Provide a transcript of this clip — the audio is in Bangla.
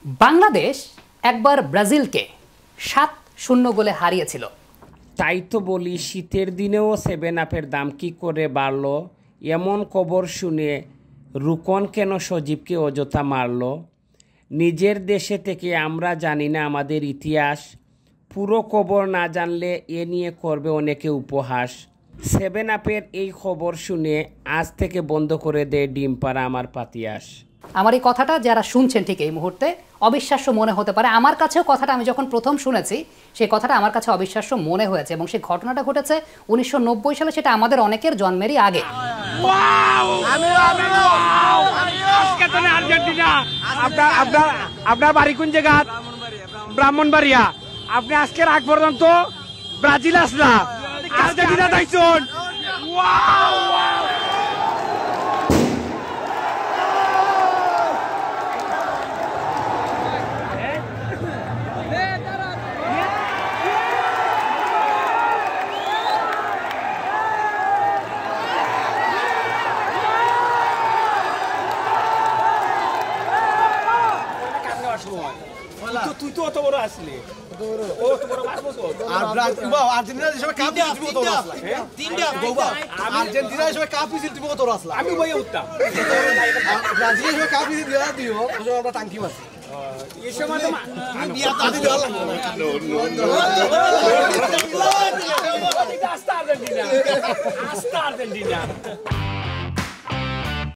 বাংলাদেশ একবার ব্রাজিলকে ৭-০ গোলে হারিয়েছিল। তাই তো বলি শীতের দিনেও 7-আপের দাম কী করে বাড়ল। এমন খবর শুনে রুকন কেন সজীবকে অযথা মারল। নিজের দেশে থেকে আমরা জানি না আমাদের ইতিহাস। পুরো খবর না জানলে এ নিয়ে করবে অনেকে উপহাস। 7-আপের এই খবর শুনে আজ থেকে বন্ধ করে দেয় ডিম পাড়া আমার পাতিয়াস। আমার এই কথাটা যারা শুনছেন ঠিক এই মুহূর্তে অবিশ্বাস্য মনে হতে পারে। আমার কাছেও কথাটা আমি যখন প্রথম শুনেছি সেই কথাটা আমার কাছে অবিশ্বাস্য মনে হয়েছে এবং সেই ঘটনাটা ঘটেছে 1990 সালে, সেটা আমাদের অনেকের জন্মেরই আগে। আপনার বাড়ি কোন জায়গা? ব্রাহ্মণবাড়িয়া। আপনি আজকের আগ পর্যন্ত ব্রাজিল আসলা, আর্জেন্টিনা দেখছেন। তুই তো অত বড় আসলি, আর্জেন্টিনা হিসেবে কাপ জিতবো তোর আসলা, আর্জেন্টিনা হিসেবে কাপ জিতবো তোর আসলা, আমি বই উঠতাম। ব্রাজিল হিসেবে কাপ দিব আমরা টাঙ্কি মারছি। এই সময় তো আমি বিয়া দাদি দেওয়া লাগবে না। আস্তা আর্জেন্টিনা, আস্তা আর্জেন্টিনা।